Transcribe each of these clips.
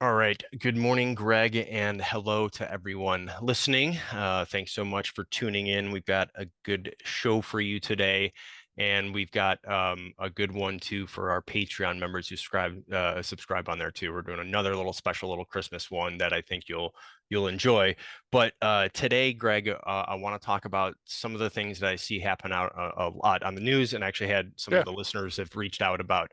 All right. Good morning, Greg, and hello to everyone listening. Thanks so much for tuning in. We've got a good show for you today, and we've got a good one too for our Patreon members who subscribe on there too. We're doing another little special little Christmas one that I think you'll enjoy. But today, Greg, I want to talk about some of the things that I see happen out a lot on the news, and actually had some Yeah. of the listeners have reached out about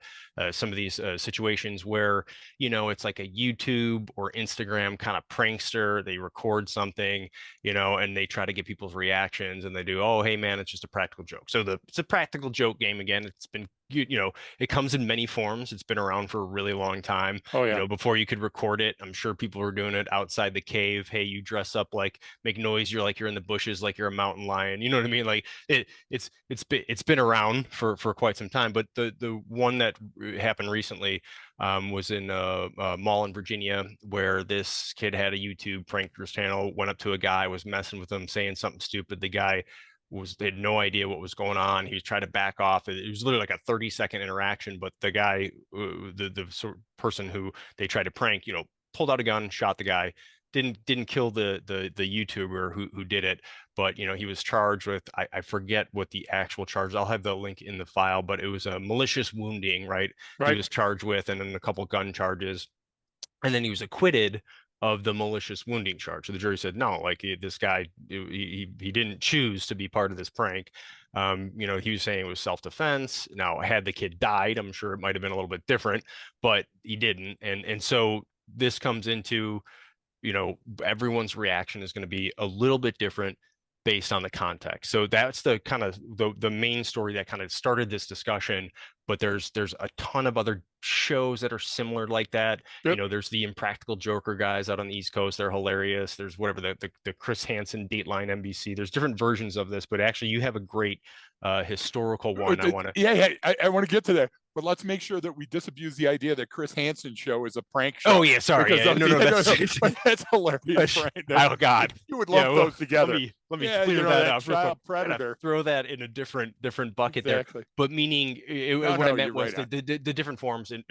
some of these situations where it's like a YouTube or Instagram kind of prankster. They record something, and they try to get people's reactions and they do, oh, hey, man, it's just a practical joke. So it's a practical joke game again. It's been, it comes in many forms. It's been around for a really long time. Oh yeah. Before you could record it, I'm sure people were doing it outside the cave. Hey, you dress up like, make noise. You're like you're in the bushes, like you're a mountain lion. You know what I mean? Like it's been around for quite some time. But the one that happened recently was in a mall in Virginia where this kid had a YouTube prankers channel, went up to a guy, was messing with him, saying something stupid. The guy they had no idea what was going on. He was trying to back off. It was literally like a 30-second interaction, but the guy, the sort of person who they tried to prank, pulled out a gun, shot the guy. Didn't kill the YouTuber who did it, but he was charged with I forget what the actual charge. I'll have the link in the file, but it was a malicious wounding, right? He Right. was charged with, and then a couple gun charges, and then he was acquitted of the malicious wounding charge. So the jury said no, like this guy, he didn't choose to be part of this prank. He was saying it was self-defense. Now, had the kid died, I'm sure it might have been a little bit different, but he didn't, and so this comes into everyone's reaction is going to be a little bit different based on the context. So that's the kind of the main story that kind of started this discussion. But there's a ton of other shows that are similar like that. Yep. There's the Impractical Joker guys out on the East Coast. They're hilarious. There's whatever the Chris Hansen Dateline NBC. There's different versions of this, but actually you have a great historical one. I want to. Yeah, yeah. I want to get to that, but let's make sure that we disabuse the idea that Chris Hansen show is a prank Oh show yeah, sorry. because Yeah, no, no, yeah, no, that's no, but that's hilarious, right? oh God. You would Yeah, lump well, those let together. me let me Yeah, clear that that up real quick. child I'm gonna predator. throw that in a different bucket there. Exactly. But meaning, No, what I no, meant you're was right on. the different forms, and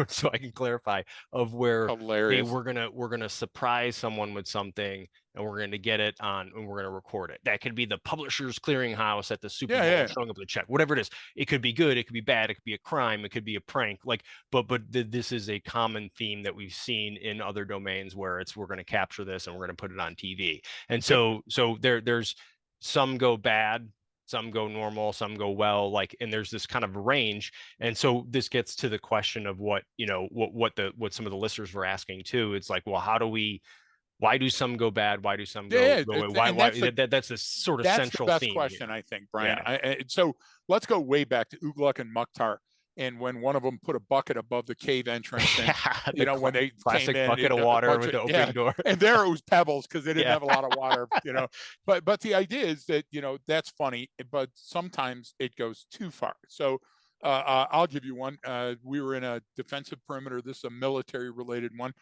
so I can clarify of where, hey, Hilarious. we're gonna surprise someone with something, and we're going to get it on, and we're going to record it. That could be the Publishers Clearinghouse at the Super Yeah, Bowl yeah. showing up with a check, whatever it is. It could be good, it could be bad, it could be a crime, it could be a prank. Like, but this is a common theme that we've seen in other domains where it's we're going to capture this and we're going to put it on TV. And Yep. so there's some go bad, some go normal, some go well, like, and there's this kind of range. And so this gets to the question of what, what some of the listeners were asking too. It's like, well, how do we, why do some go bad? Why do some Yeah, go yeah. away? Why And that's the sort of that's the central best theme question, here. I think, Brian. Yeah. So let's go way back to Ugluk and Mukhtar, and when one of them put a bucket above the cave entrance, and The when they came classic in, bucket of a water bunch with of the open door. and there it was pebbles because they didn't Yeah. have a lot of water, But the idea is that that's funny, but sometimes it goes too far. So I'll give you one. We were in a defensive perimeter. This is a military related one,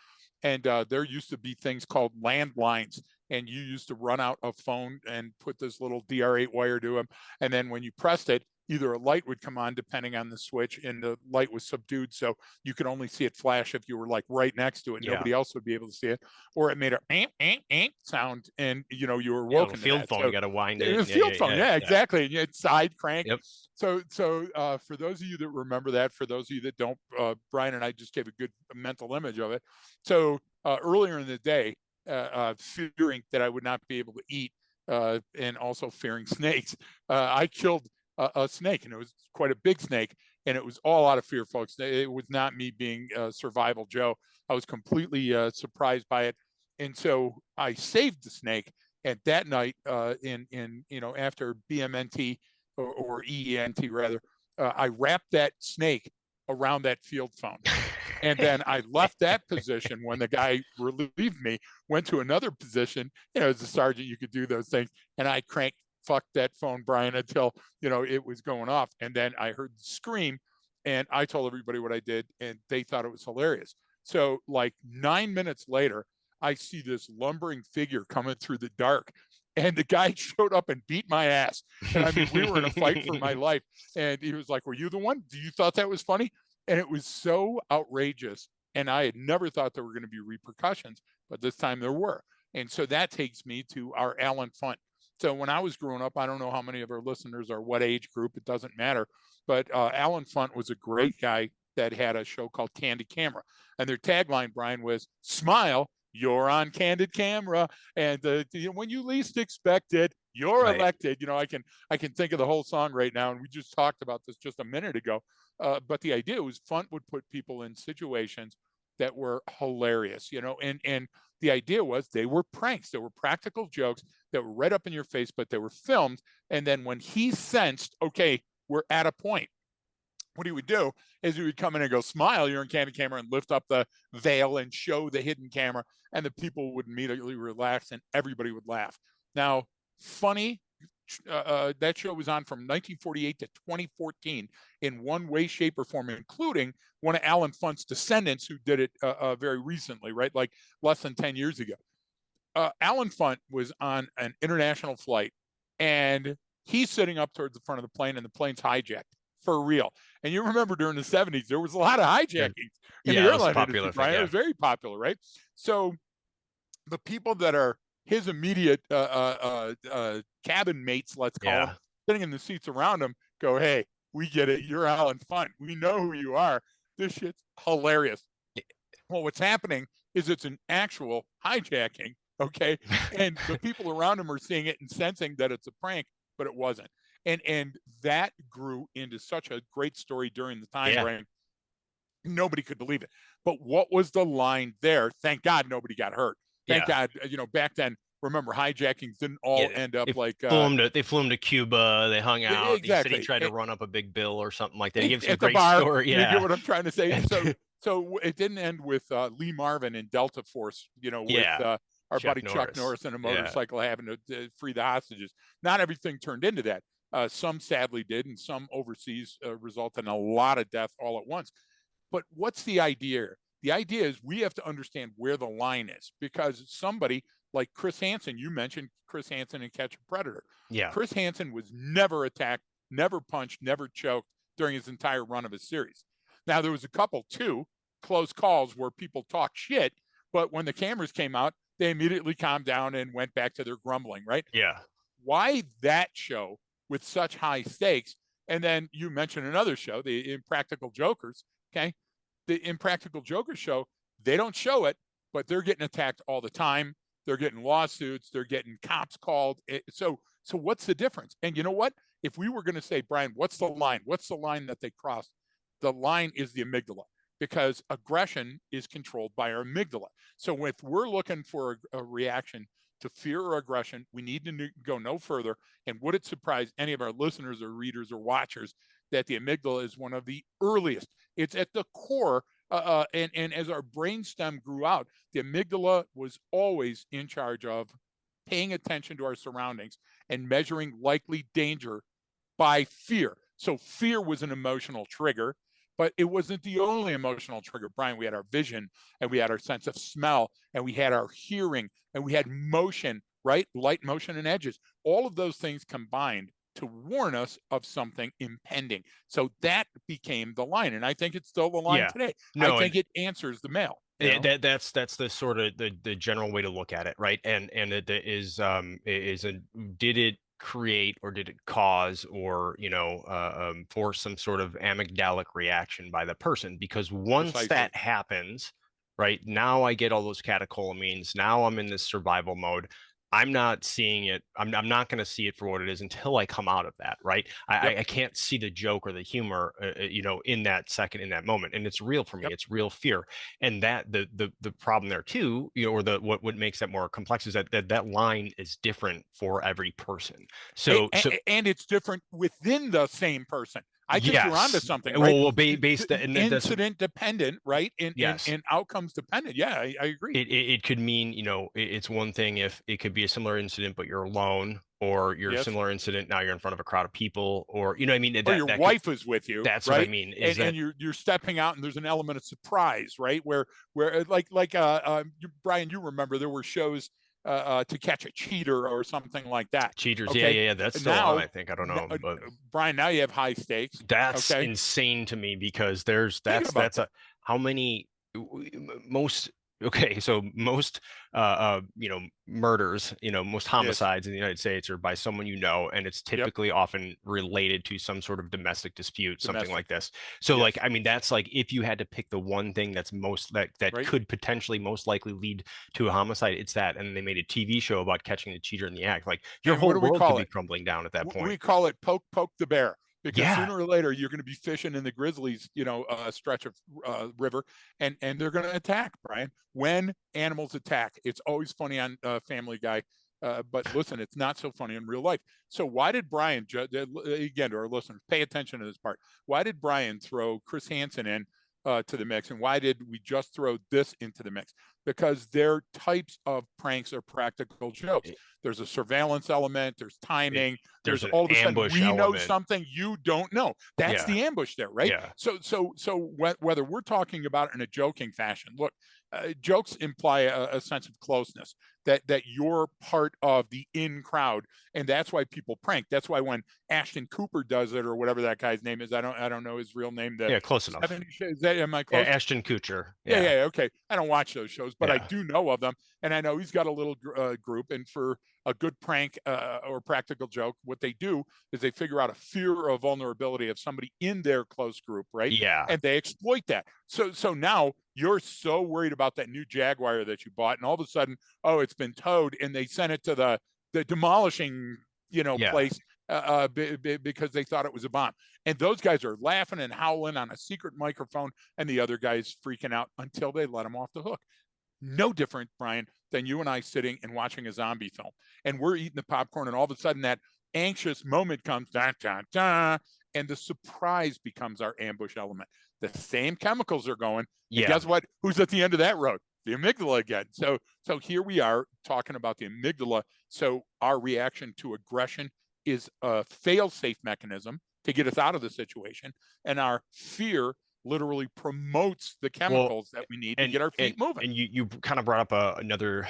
and there used to be things called landlines, and you used to run out a phone and put this little DR8 wire to them. And then when you pressed it, either a light would come on depending on the switch, and the light was subdued. So you could only see it flash if you were like right next to it. Yeah. Nobody else would be able to see it. Or it made a sound, and you were Yeah, little woken to field that. phone, you So got to wind it it. was Yeah, yeah, field phone. yeah, Yeah, yeah. exactly. And you had side crank. Yep. So for those of you that remember that, for those of you that don't, Brian and I just gave a good mental image of it. So earlier in the day, fearing that I would not be able to eat, and also fearing snakes, I killed a snake, and it was quite a big snake, and it was all out of fear, folks. It was not me being survival Joe. I was completely surprised by it, and so I saved the snake. And that night, in after BMNT or EENT rather, I wrapped that snake around that field phone. And then I left that position when the guy relieved me, went to another position. As a sergeant, you could do those things. And I cranked, fucked that phone, Brian, until, it was going off. And then I heard the scream, and I told everybody what I did, and they thought it was hilarious. So, like 9 minutes later, I see this lumbering figure coming through the dark. And the guy showed up and beat my ass. And I mean, we were in a fight for my life. And he was like, "Were you the one? Do you thought that was funny?" And it was so outrageous And I had never thought there were going to be repercussions, but this time there were. And so that takes me to our Alan Funt. So when I was growing up, I don't know how many of our listeners are what age group, it doesn't matter. But Alan Funt was a great guy that had a show called Candid Camera. And their tagline, Brian, was smile, you're on candid camera. And when you least expect it, you're Right. elected. I can think of the whole song right now. And we just talked about this just a minute ago. But the idea was Funt would put people in situations that were hilarious, and the idea was they were pranks. They were practical jokes that were right up in your face, but they were filmed. And then when he sensed, okay, we're at a point, what he would do is he would come in and go, smile, you're in candid camera, and lift up the veil and show the hidden camera. And the people would immediately relax and everybody would laugh. Now, funny, that show was on from 1948 to 2014 in one way, shape, or form, including one of Alan Funt's descendants who did it very recently, right? Like less than 10 years ago. Alan Funt was on an international flight and he's sitting up towards the front of the plane and the plane's hijacked for real. And you remember during the 70s, there was a lot of hijackings in the Yeah, that was a airline industry, popular thing. Brian. It Yeah. was very popular, right? So the people that are his immediate cabin mates, let's call them, Yeah. sitting in the seats around him, go, hey, we get it. You're Alan Funt. We know who you are. This shit's hilarious. Well, what's happening is it's an actual hijacking, okay? And the people around him are seeing it and sensing that it's a prank, but it wasn't. And that grew into such a great story during the time, Yeah. Brian. Nobody could believe it. But what was the line there? Thank God nobody got hurt. Thank Yeah. God, back then, remember, hijackings didn't all Yeah. end up like They flew him to Cuba. They hung out. He said he exactly tried to run up a big bill or something like that. He gave some at the great bar. story. You get Yeah. what I'm trying to say? So it didn't end with Lee Marvin in Delta Force, with Yeah. our Chuck buddy Chuck Norris. Norris and a Yeah. motorcycle having to free the hostages. Not everything turned into that. Some sadly did, and some overseas resulted in a lot of death all at once. But what's the idea? The idea is we have to understand where the line is, because somebody like Chris Hansen, you mentioned Chris Hansen in Catch a Predator. Yeah. Chris Hansen was never attacked, never punched, never choked during his entire run of his series. Now, there was a couple, too, close calls where people talk shit, but when the cameras came out, they immediately calmed down and went back to their grumbling, right? Yeah. Why that show with such high stakes? And then you mentioned another show, the Impractical Jokers, okay? The Impractical Joker show, they don't show it, but they're getting attacked all the time. They're getting lawsuits. They're getting cops called. So what's the difference? And you know what? If we were going to say, Brian, what's the line? What's the line that they crossed? The line is the amygdala, because aggression is controlled by our amygdala. So if we're looking for a reaction to fear or aggression, we need to go no further. And would it surprise any of our listeners or readers or watchers that the amygdala is one of the earliest? It's at the core. And as our brainstem grew out, the amygdala was always in charge of paying attention to our surroundings and measuring likely danger by fear. So fear was an emotional trigger, but it wasn't the only emotional trigger. Brian, we had our vision, and we had our sense of smell, and we had our hearing, and we had motion, right? Light, motion, and edges. All of those things combined to warn us of something impending. So that became the line. And I think it's still the line Yeah. today. I No, and think it answers the mail. that's the sort of the general way to look at it, right? And it is did it create or did it cause or force some sort of amygdalic reaction by the person? Because once Precisely. that happens, right, now I get all those catecholamines. Now I'm in this survival mode. I'm not seeing it. I'm not going to see it for what it is until I come out of that, right? Yep. I can't see the joke or the humor, in that second, in that moment, and it's real for me. Yep. It's real fear, and that the problem there too, or what makes that more complex is that line is different for every person. And it's different within the same person. I think you're onto Yes, something, right? based and that's Incident dependent, right? yes. And outcomes dependent. Yeah, I agree. It could mean, it's one thing if it could be a similar incident, but you're alone, or you're a Yes. similar incident, now you're in front of a crowd of people, or, what I mean? Or your wife is with you, That's what I right? mean, is And that, you're stepping out, and there's an element of surprise, right? Where Brian, you remember there were shows to catch a cheater or something like that. cheaters. Yeah, Okay, yeah, yeah. That's still on, now, I think. I don't know, but Brian, now you have high stakes. that's Okay, insane to me because think about how many most okay, so most murders, most Yes. homicides in the United States are by someone you know, and it's Yep. typically often related to some sort of domestic dispute, something Domestic. like this. So like, Yes. I mean, that's like if you had to pick the one thing that's most that Right. could potentially most likely lead to a homicide, it's that. And they made a TV show about catching the cheater in the act. Like your And what whole do we world could call be it? crumbling down at that point. We call it poke the bear, because Yeah. sooner or later you're going to be fishing in the Grizzlies, stretch of river, and they're going to attack, Brian. When animals attack, it's always funny on Family Guy, but listen, it's not so funny in real life. So why did Brian, again, to our listeners, pay attention to this part? Why did Brian throw Chris Hansen in to the mix, and why did we just throw this into the mix? Because their types of pranks are practical jokes. There's a surveillance element, there's It, timing, there's there's an all of a sudden ambush we know element. something you don't know. That's Yeah. the ambush there, right? Yeah. So whether we're talking about it in a joking fashion, look, jokes imply a sense of closeness, that you're part of the in crowd, and that's why people prank. That's why when Ashton Cooper does it, or whatever that guy's name is, I don't know his real name. The Yeah. Close enough. 70 is that, am I Yeah. close? Ashton Kutcher. Yeah, Yeah. yeah, okay. I don't watch those shows, but I Yeah. do know of them, and I know he's got a little group. And for a good prank or practical joke, what they do is they figure out a fear of vulnerability of somebody in their close group, right? Yeah. And they exploit that. So now you're so worried about that new Jaguar that you bought, and all of a sudden, oh, it's been towed, and they sent it to the demolishing, Yeah. place because they thought it was a bomb. And those guys are laughing and howling on a secret microphone, and the other guy's freaking out until they let him off the hook. No different, Brian, than you and I sitting and watching a zombie film. And we're eating the popcorn, and all of a sudden that anxious moment comes, da, da, da, and the surprise becomes our ambush element. The same chemicals are going. And Yeah. guess what? Who's at the end of that road? The amygdala again. So here we are talking about the amygdala. So our reaction to aggression is a fail-safe mechanism to get us out of the situation, and our fear literally promotes the Well, chemicals that we need to and get our and feet moving. and you kind of brought up another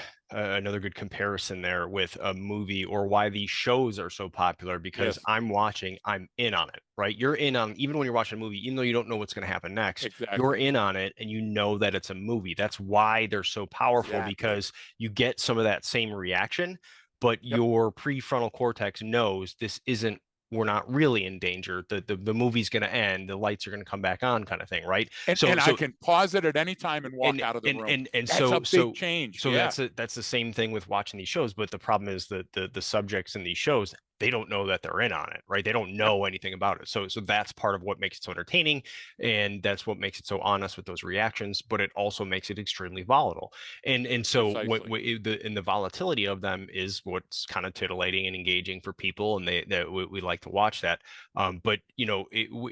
good comparison there with a movie or why these shows are so popular because Yes, I'm in on it, right? You're in on even when you're watching a movie, even though you don't know what's going to happen next, you're exactly. in on it and you know that it's a movie. That's why they're so powerful Exactly. because you get some of that same reaction, but Yep. your prefrontal cortex knows this isn't we're not really in danger. The movie's going to end, the lights are going to come back on kind of thing, right? And So I so can pause it at any time and walk and out of the and room. and and That's a so big so change. so Yeah. that's the same thing with watching these shows, but the problem is that the subjects in these shows, they don't know that they're in on it, right? They don't Yep. know anything about it. So that's part of what makes it so entertaining, and that's what makes it so honest with those reactions, but it also makes it extremely volatile. And so Precisely. the volatility of them is what's kind of titillating and engaging for people, and we like to watch that. But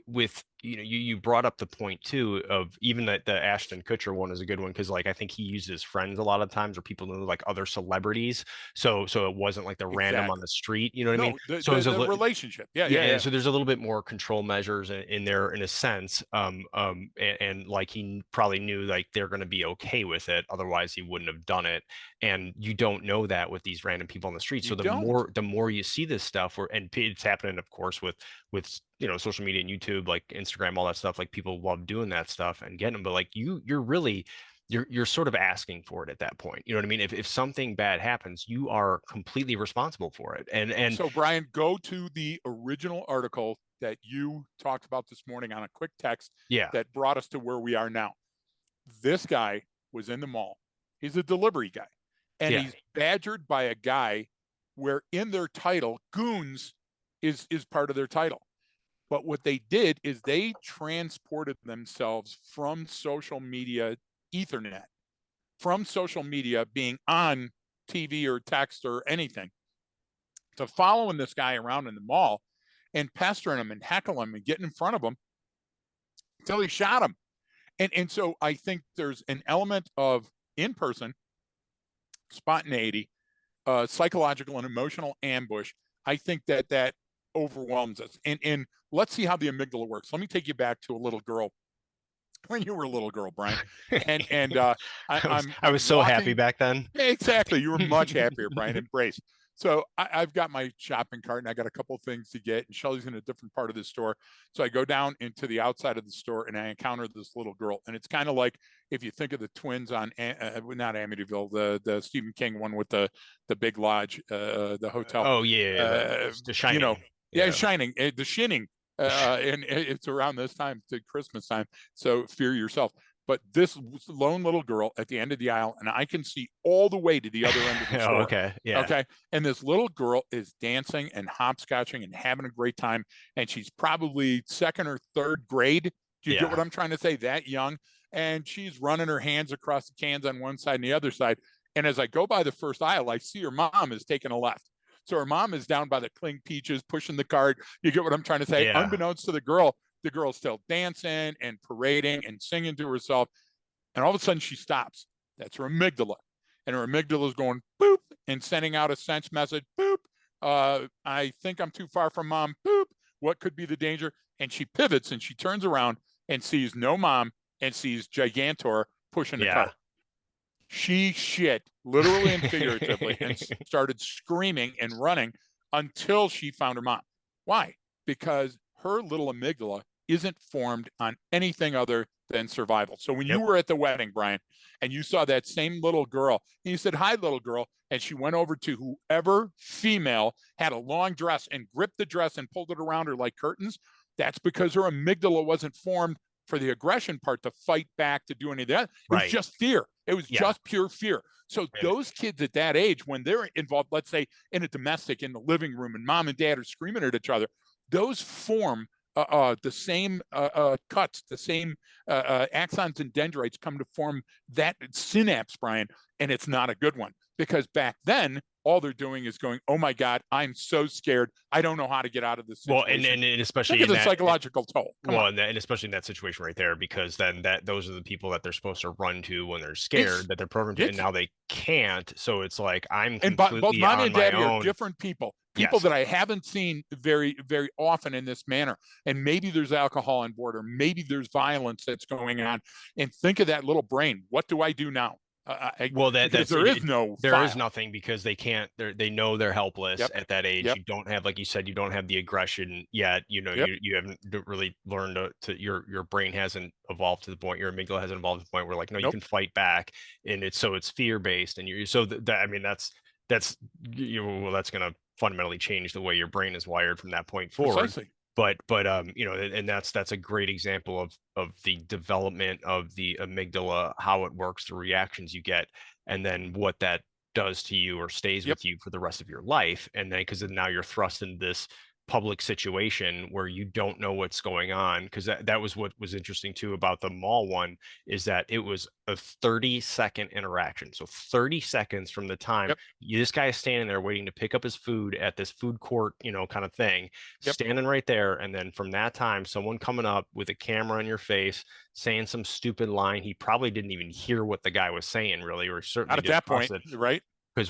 with you brought up the point too of even that the Ashton Kutcher one is a good one because like I think he uses friends a lot of times or people know like other celebrities, so it wasn't like the random on Exactly. the street, you know what I mean? No, the So the, it's a the relationship. Yeah, yeah, yeah, and yeah. so there's a little bit more control measures in there in a sense, and like he probably knew like they're going to be okay with it, otherwise he wouldn't have done it. And you don't know that with these random people on the street. You So don't. the more you see this stuff, and it's happening, of course, with social media and YouTube, like Instagram, all that stuff. Like people love doing that stuff and getting them, but like you're really you're sort of asking for it at that point. You know what I mean? If something bad happens, you are completely responsible for it. And So, Brian, go to the original article that you talked about this morning on a quick text yeah, that brought us to where we are now. This guy was in the mall. He's a delivery guy, and yeah, he's badgered by a guy where in their title, goons is part of their title. But what they did is they transported themselves from social media Ethernet, from social media being on TV or text or anything, to following this guy around in the mall and pestering him and heckling him and getting in front of him until he shot him. And so I think there's an element of in person spontaneity, psychological and emotional ambush. I think that overwhelms us. And let's see how the amygdala works. Let me take you back to a little girl when you were a little girl, Brian. And I was I'm I was so happy walking. back then. Exactly, you were much happier, Brian. Embrace. So I've got my shopping cart and I got a couple of things to get. And Shelly's in a different part of the store. So I go down into the outside of the store and I encounter this little girl. And it's kind of like if you think of the twins on not Amityville, the Stephen King one with the big lodge, the hotel. Oh yeah, the You know, Shining. yeah, Yeah. Shining, the Shinning. And it's around this time to Christmas time. So fear yourself. But this lone little girl at the end of the aisle, and I can see all the way to the other end of the Oh, store. okay. Yeah. Okay. And this little girl is dancing and hopscotching and having a great time. And she's probably second or third grade. Do you get what Yeah. I'm trying to say? That young. And she's running her hands across the cans on one side and the other side. And as I go by the first aisle, I see her mom is taking a left. So her mom is down by the cling peaches, pushing the cart. You get what I'm trying to say? Yeah. Unbeknownst to the girl's still dancing and parading and singing to herself. And all of a sudden she stops. That's her amygdala. And her amygdala is going boop and sending out a sense message, boop. I think I'm too far from mom, boop. What could be the danger? And she pivots and she turns around and sees no mom and sees Gigantor pushing the Yeah. cart. She shit, literally and figuratively, and started screaming and running until she found her mom. Why? Because her little amygdala isn't formed on anything other than survival. So when you Yep. were at the wedding, Brian, and you saw that same little girl, and you said, "Hi, little girl," and she went over to whoever female had a long dress and gripped the dress and pulled it around her like curtains, that's because her amygdala wasn't formed for the aggression part to fight back, to do any of that. It was Right. just fear. It was Yeah. just pure fear. So those kids at that age, when they're involved, let's say in a domestic, in the living room, and mom and dad are screaming at each other, those form the same cuts, the same axons and dendrites come to form that synapse, Brian, and it's not a good one because back then all they're doing is going, "Oh my God, I'm so scared. I don't know how to get out of this Well, situation." and Think especially of in the that, psychological toll. Come on, and especially in that situation right there, because then those are the people that they're supposed to run to when they're it's scared, that they're programmed to, and it's now they can't. So it's like I'm and both completely mommy on and my daddy are own. different people, people Yes. that I haven't seen very, very often in this manner. And maybe there's alcohol on board, or maybe there's violence that's going on. And think of that little brain. What do I do now? Well, Because that's there it, is no there is file. nothing because they can't. They know they're helpless Yep. at that age. Yep. You don't have, like you said, you don't have the aggression yet. Yep. You haven't really learned your brain hasn't evolved to the point. Your amygdala hasn't evolved to the point where like no, you Nope. can fight back, and it's fear based, and you're so that I mean that's well, that's gonna fundamentally change the way your brain is wired from that point forward. Precisely. But and that's a great example of the development of the amygdala, how it works, the reactions you get, and then what that does to you or stays Yep. with you for the rest of your life. And then because now you're thrust into this public situation where you don't know what's going on, because that was what was interesting too about the mall one, is that it was a 30-second interaction. So 30 seconds from the time Yep. this guy is standing there waiting to pick up his food at this food court, kind of thing, Yep. standing right there. And then from that time, someone coming up with a camera in your face, saying some stupid line. He probably didn't even hear what the guy was saying, really, or Not certainly at didn't that process point, it. right? Because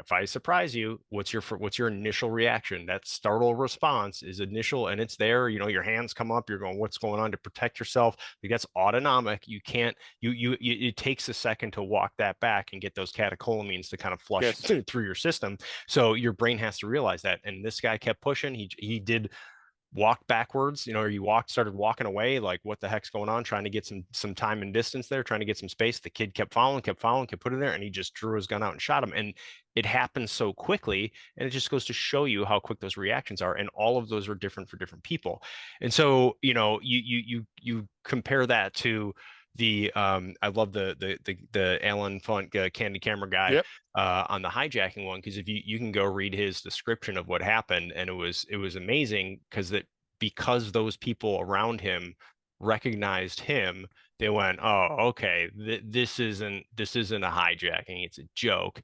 if I surprise you, what's your initial reaction? That startle response is initial, and it's there. Your hands come up. You're going, "What's going on?" To protect yourself. Like, that's autonomic. You can't. It takes a second to walk that back and get those catecholamines to kind of flush Yes. through your system. So your brain has to realize that. And this guy kept pushing. He did walked backwards, or you started walking away, like what the heck's going on, trying to get some time and distance there, trying to get some space. The kid kept following, kept putting there, and he just drew his gun out and shot him. And it happens so quickly, and it just goes to show you how quick those reactions are. And all of those are different for different people. And so, you compare that to the I love the Alan Funt Candy Camera guy Yep. on the hijacking one, because if you can go read his description of what happened, and it was amazing because those people around him recognized him, they went, "Oh, okay, this isn't a hijacking, it's a joke."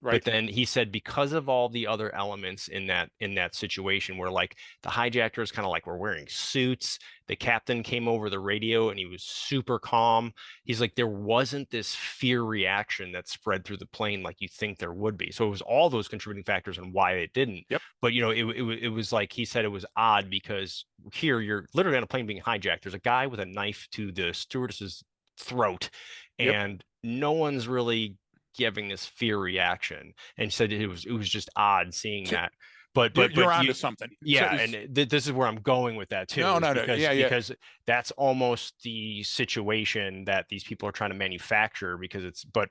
But Right. then he said because of all the other elements in that situation, where like the hijackers kind of like were wearing suits, the captain came over the radio and he was super calm. He's like, there wasn't this fear reaction that spread through the plane like you think there would be. So it was all those contributing factors and why it didn't. Yep. But it was like he said, it was odd because here you're literally on a plane being hijacked. There's a guy with a knife to the stewardess's throat, Yep. and no one's really having this fear reaction, and said it was just odd seeing that. But You're onto you, something. So yeah, and this is where I'm going with that too, is no. Yeah, yeah. because that's almost the situation that these people are trying to manufacture, because it's but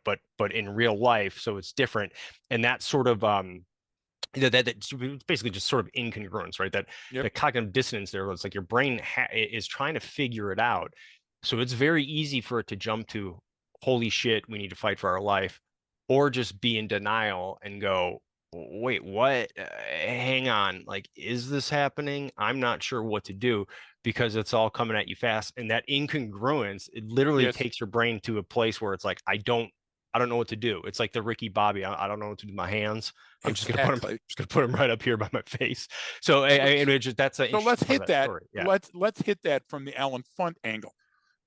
in real life, so it's different. And that sort of that's basically just sort of incongruence, right? That Yep. the cognitive dissonance there, it's like your brain is trying to figure it out. So it's very easy for it to jump to, holy shit, we need to fight for our life, or just be in denial and go, wait, what? Hang on, like, is this happening? I'm not sure what to do, because it's all coming at you fast. And that incongruence, it literally Yes. takes your brain to a place where it's like, I don't know what to do. It's like the Ricky Bobby. I don't know what to do with my hands. I'm Exactly. just gonna put him right up here by my face. So So, that's an so let's interesting part of hit that that. story. Yeah. Let's hit that from the Alan Funt angle.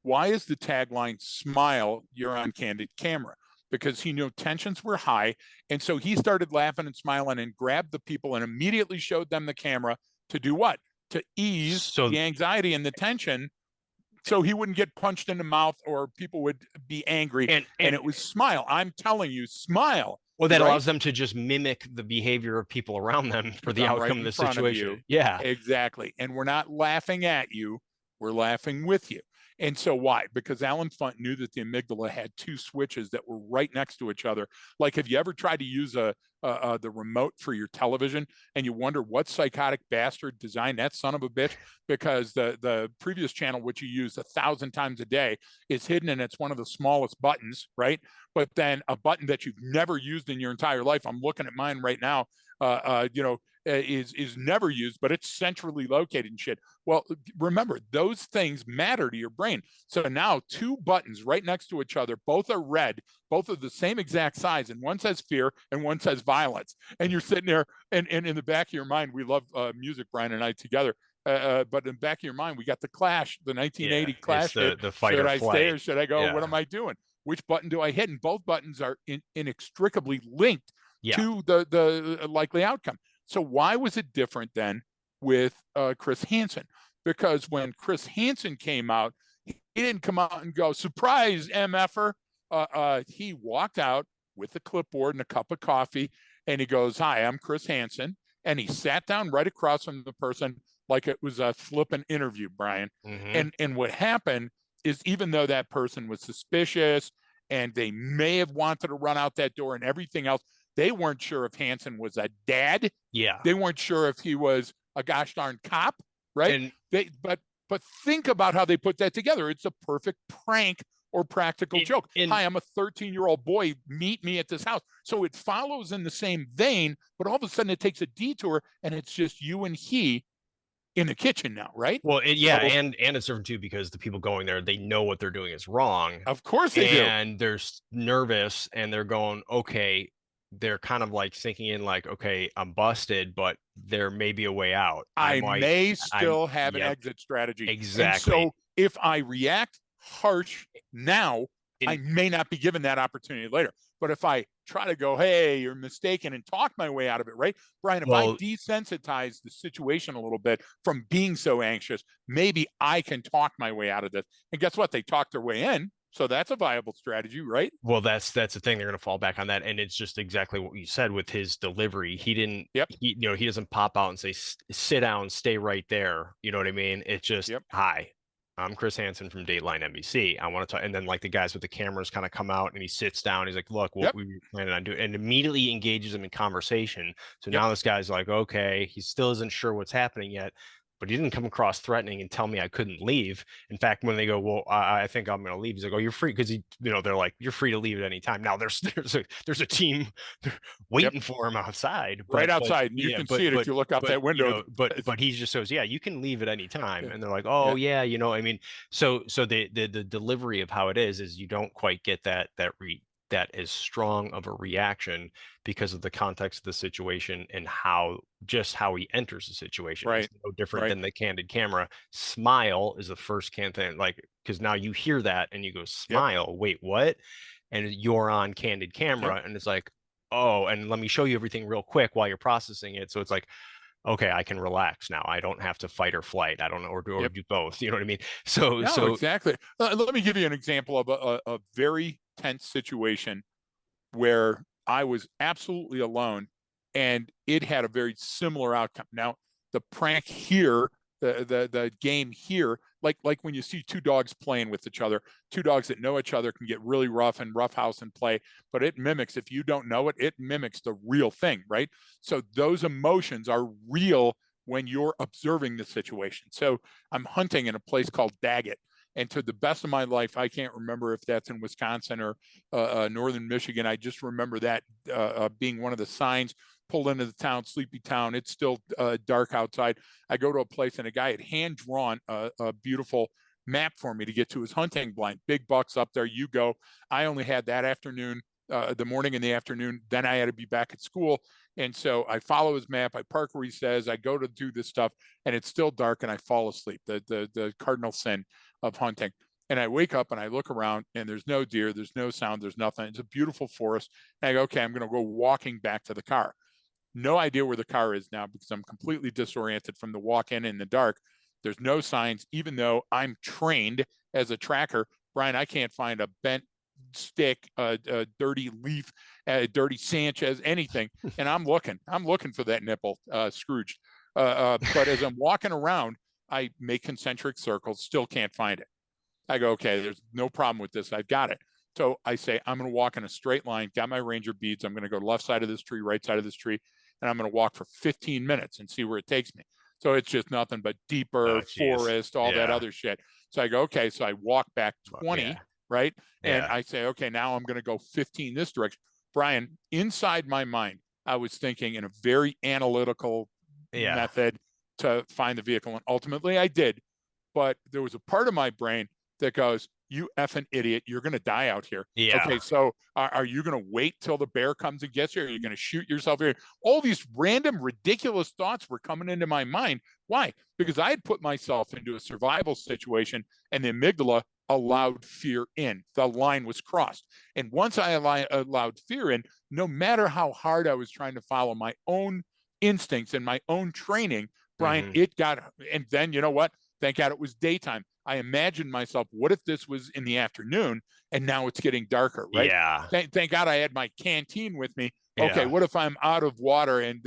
Why is the tagline "Smile, you're on candid camera"? Because he knew tensions were high, and so he started laughing and smiling and grabbed the people and immediately showed them the camera to do what? To ease So the anxiety and the tension, so he wouldn't get punched in the mouth or people would be angry. And and it was smile. I'm telling you, smile. well, that Right? allows them to just mimic the behavior of people around them for Because the I'm right outcome of in the front of situation. you. Yeah. Exactly. And we're not laughing at you, we're laughing with you. And so why? Because Alan Funt knew that the amygdala had two switches that were right next to each other. Like, have you ever tried to use the remote for your television and you wonder what psychotic bastard designed that son of a bitch? Because the previous channel, which you use 1,000 times a day, is hidden and it's one of the smallest buttons, right? But then a button that you've never used in your entire life. I'm looking at mine right now. Is never used, but it's centrally located and shit. Well, remember, those things matter to your brain. So now two buttons right next to each other, both are red, both are the same exact size, and one says fear and one says violence. And you're sitting there, and in the back of your mind, we love music, Brian and I together. But in the back of your mind, we got the Clash, the Yeah. 1980 It's Clash hit. the fight Should or I stay flight. or should I go? What am Yeah. I doing? Which button do I hit? And both buttons are inextricably linked Yeah. to the likely outcome. So why was it different then with Chris Hansen? Because when Chris Hansen came out, he didn't come out and go, surprise, MFer. He walked out with a clipboard and a cup of coffee, and he goes, hi, I'm Chris Hansen. And he sat down right across from the person like it was a flippant interview, Brian. Hmm. And what happened is, even though that person was suspicious and they may have wanted to run out that door and everything else, they weren't sure if Hansen was a dad. Yeah. They weren't sure if he was a gosh darn cop, right? And But think about how they put that together. It's a perfect prank or practical joke. in Hi, I'm a 13-year-old boy. Meet me at this house. So it follows in the same vein, but all of a sudden it takes a detour and it's just you and he in the kitchen now, right? well, yeah, So and it's different too, because the people going there, they know what they're doing is wrong, of course they do. and they're nervous, and they're going, okay, they're kind of like sinking in, like, okay, I'm busted, but there may be a way out. I may I'm, still have an yep, exit strategy. And exactly. so if I react harsh now, I And may not be given that opportunity later. But if I try to go, hey, you're mistaken, and talk my way out of it, right? Brian, if I well, desensitize the situation a little bit from being so anxious, maybe I can talk my way out of this. And guess what? They talked their way in. So that's a viable strategy, right? that's the thing. They're going to fall back on that, and it's just exactly what you said with his delivery. He didn't, Yep. he doesn't pop out and say, sit down, stay right there. You know what I mean? It's just, Yep. hi, I'm Chris Hansen from Dateline NBC. I want to talk. And then, like, the guys with the cameras kind of come out, and he sits down. He's like, look, what Yep. we were planning on doing, and immediately engages him in conversation. So Yep. now this guy's like, okay, he still isn't sure what's happening yet, but he didn't come across threatening and tell me I couldn't leave. In fact, when they go, well, I think I'm going to leave, he's like, oh, you're free, because they're like, you're free to leave at any time. Now there's a team Yep. waiting for him outside, Right but outside. And you yeah, can see it if you look out that window. but he just says, yeah, you can leave at any time, Yeah. and they're like, oh Yeah. yeah, I mean, so the delivery of how it is you don't quite get that as strong of a reaction, because of the context of the situation, and how he enters the situation. It's Right. no different Right. than the candid camera. Smile is the first can thing, like, because now you hear that and you go, Yep. smile, wait, what? And you're on candid Yep. camera, and it's like, oh, and let me show you everything real quick while you're processing it. So it's like, okay, I can relax now. I don't have to fight or flight. I don't know, or Yep. do both. You know what I mean? So No, exactly. Let me give you an example of a very tense situation where I was absolutely alone, and it had a very similar outcome. Now, the prank here, the game here, like when you see two dogs playing with each other, two dogs that know each other can get really rough and roughhouse and play, but it mimics, if you don't know it, it mimics the real thing, right? So those emotions are real when you're observing the situation. So I'm hunting in a place called Daggett. And to the best of my life, I can't remember if that's in Wisconsin or northern Michigan. I just remember that being one of the signs. Pulled into the town, sleepy town. It's still dark outside. I go to a place, and a guy had hand drawn a beautiful map for me to get to his hunting blind. Big bucks up there. You go. I only had that afternoon, the morning and the afternoon. Then I had to be back at school. And so I follow his map. I park where he says. I go to do this stuff, and it's still dark, and I fall asleep. The cardinal sin of hunting. And I wake up and I look around, and there's no deer, there's no sound, there's nothing. It's a beautiful forest. And I go, okay, I'm going to go walking back to the car. No idea where the car is now because I'm completely disoriented from the walk in the dark. There's no signs, even though I'm trained as a tracker. Brian, I can't find a bent stick, a dirty leaf, a dirty Sanchez, anything. And I'm looking for that nipple, Scrooged. But as I'm walking around, I make concentric circles, still can't find it. I go, okay, there's no problem with this. I've got it. So I say, I'm going to walk in a straight line, got my ranger beads. I'm going to go left side of this tree, right side of this tree, and I'm going to walk for 15 minutes and see where it takes me. So it's just nothing but deeper Oh, geez. forest, all that Yeah. other shit. So I go, okay. So I walk back Yeah. 20, right? And Yeah. I say, okay, now I'm going to go 15 this direction. Brian, inside my mind, I was thinking in a very analytical Yeah. method to find the vehicle. And ultimately I did. But there was a part of my brain that goes, you effing idiot, you're going to die out here. Yeah. Okay, so are you going to wait till the bear comes and gets you? Are you going to shoot yourself here? All these random, ridiculous thoughts were coming into my mind. Why? Because I had put myself into a survival situation, and the amygdala allowed fear in. The line was crossed. And once I allowed fear in, no matter how hard I was trying to follow my own instincts and my own training, Brian, Mm-hmm. it got, and then you know what? Thank God it was daytime. I imagined myself, what if this was in the afternoon and now it's getting darker, right? Yeah. Thank God I had my canteen with me. Okay, Yeah. what if I'm out of water? And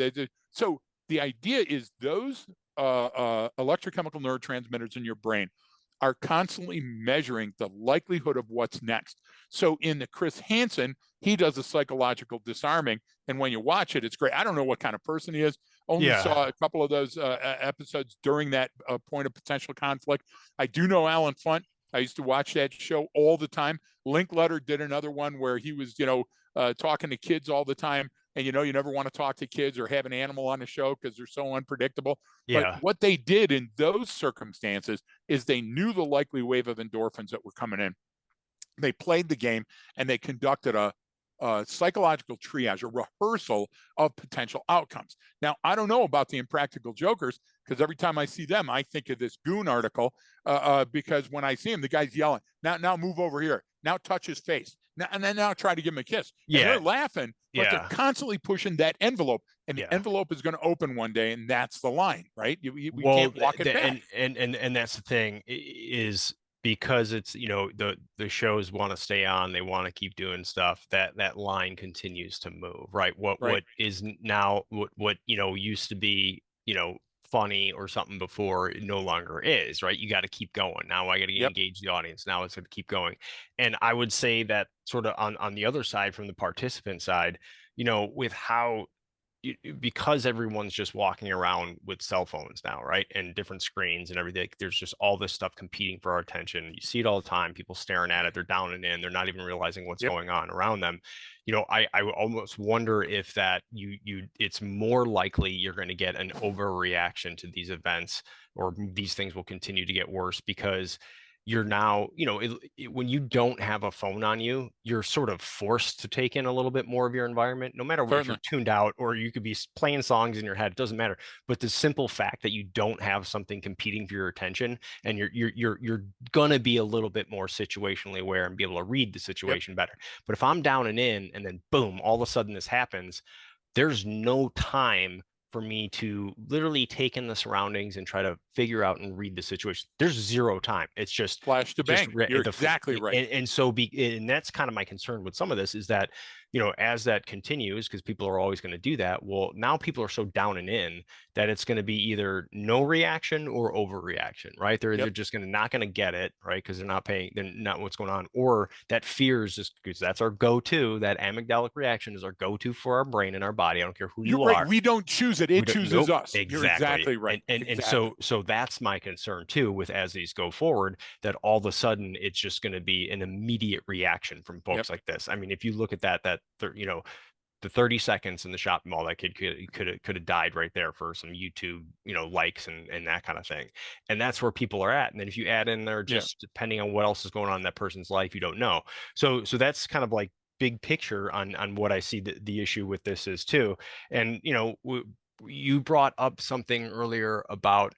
so the idea is those electrochemical neurotransmitters in your brain are constantly measuring the likelihood of what's next. So in the Chris Hansen, he does a psychological disarming. And when you watch it, it's great. I don't know what kind of person he is. Only Yeah. saw a couple of those episodes during that point of potential conflict. I do know Alan Funt. I used to watch that show all the time. Linkletter did another one where he was, talking to kids all the time. And, you never want to talk to kids or have an animal on the show because they're so unpredictable. But Yeah. what they did in those circumstances is they knew the likely wave of endorphins that were coming in. They played the game and they conducted a psychological triage, a rehearsal of potential outcomes. Now, I don't know about the Impractical Jokers because every time I see them, I think of this Goon article because when I see him, the guy's yelling, now move over here. Now touch his face. Now try to give him a kiss. And Yeah. they're laughing, but they're Yeah. constantly pushing that envelope. And the Yeah. envelope is going to open one day, and that's the line, right? We Well, can't walk it back. and that's the thing is because it's the shows want to stay on, they want to keep doing stuff, that line continues to move, right? What Right. what is now what used to be funny or something before it no longer is, right? You got to keep going. Now I got to Yep. engage the audience. Now it's going to keep going. And I would say that sort of on the other side, from the participant side, with how because everyone's just walking around with cell phones now, right? And different screens and everything. There's just all this stuff competing for our attention. You see it all the time, people staring at it, they're down and in, they're not even realizing what's Yep. going on around them. I almost wonder if that it's more likely you're going to get an overreaction to these events, or these things will continue to get worse because you're now, when you don't have a phone on you, you're sort of forced to take in a little bit more of your environment, no matter if you're Certainly. tuned out or you could be playing songs in your head, it doesn't matter. But the simple fact that you don't have something competing for your attention, and you're gonna be a little bit more situationally aware and be able to read the Yep. situation better. But if I'm down and in, and then boom, all of a sudden this happens, there's no time for me to literally take in the surroundings and try to figure out and read the situation. There's zero time. It's just Flash to bang. You're exactly right. and so and that's kind of my concern with some of this is that as that continues, because people are always going to do that, well, now people are so down and in that it's going to be either no reaction or overreaction, right? They're either Yep. just not going to get it, right? Because they're not what's going on, or that fear is just because that's our go-to. That amygdalic reaction is our go-to for our brain and our body. I don't care who You're you right. are. We don't choose it. We It don't, chooses nope, us. You're exactly. exactly right. And Exactly. so that's my concern too with as these go forward, that all of a sudden it's just going to be an immediate reaction from Yep. books like this. I mean, if you look at the 30 seconds in the shopping mall, that kid could have died right there for some YouTube, likes and that kind of thing. And that's where people are at. And then if you add in there, Yeah. just depending on what else is going on in that person's life, you don't know. So that's kind of like big picture on what I see the issue with this is too. And you brought up something earlier about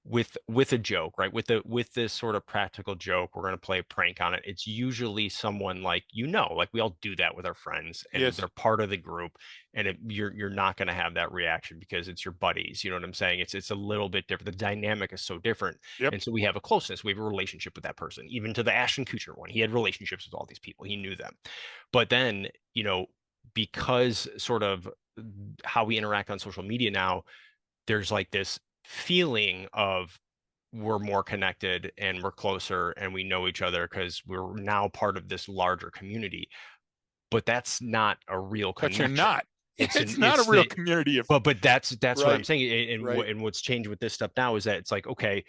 with a joke, right? With this sort of practical joke, we're going to play a prank on it. It's usually someone like like we all do that with our friends, and Yes. they're part of the group, and you're not going to have that reaction because it's your buddies. You know what I'm saying? It's a little bit different. The dynamic is so different, Yep. and so we have a closeness. We have a relationship with that person. Even to the Ashton Kutcher one, he had relationships with all these people. He knew them, but then because sort of how we interact on social media now, there's like this feeling of we're more connected and we're closer and we know each other because we're now part of this larger community. But that's not a real But you're connection. not. It's not a It's real the community of but that's what I'm right. saying. Right. And what's changed with this stuff now is that it's like, okay,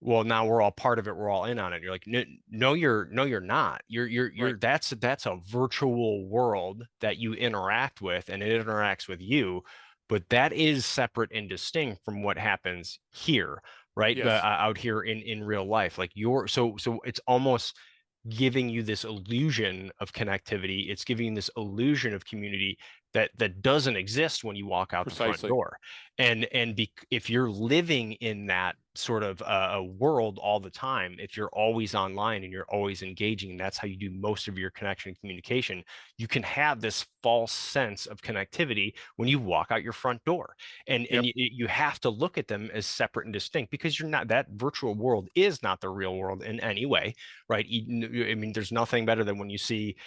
well, now we're all part of it, we're all in on it. You're like, no, no, you're not. Right. That's a virtual world that you interact with, and it interacts with you, but that is separate and distinct from what happens here, right? Yes. Out here in real life. Like so it's almost giving you this illusion of connectivity. It's giving you this illusion of community that doesn't exist when you walk out the front Precisely. door. If you're living in that sort of a world all the time, if you're always online and you're always engaging, and that's how you do most of your connection and communication, you can have this false sense of connectivity when you walk out your front door. And Yep. you have to look at them as separate and distinct because you're not, that virtual world is not the real world in any way, right? I mean, there's nothing better than when you see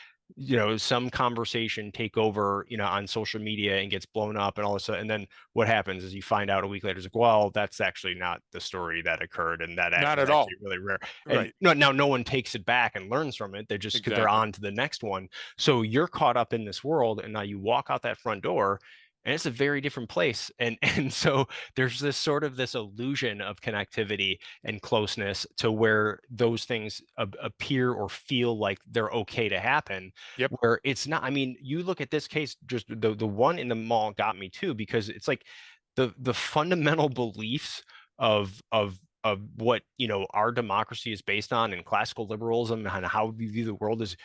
some conversation take over on social media and gets blown up and all this, and then what happens is you find out a week later, it's like, well, that's actually not the story that occurred, and that Not was at all. actually really rare. And Right. no, now no one takes it back and learns from it. They're Exactly. on to the next one. So you're caught up in this world, and now you walk out that front door and it's a very different place. And so there's this illusion of connectivity and closeness to where those things appear or feel like they're okay to happen, Yep. where it's not. I mean, you look at this case, just the one in the mall got me too, because it's like the fundamental beliefs of what our democracy is based on, and classical liberalism and how we view the world is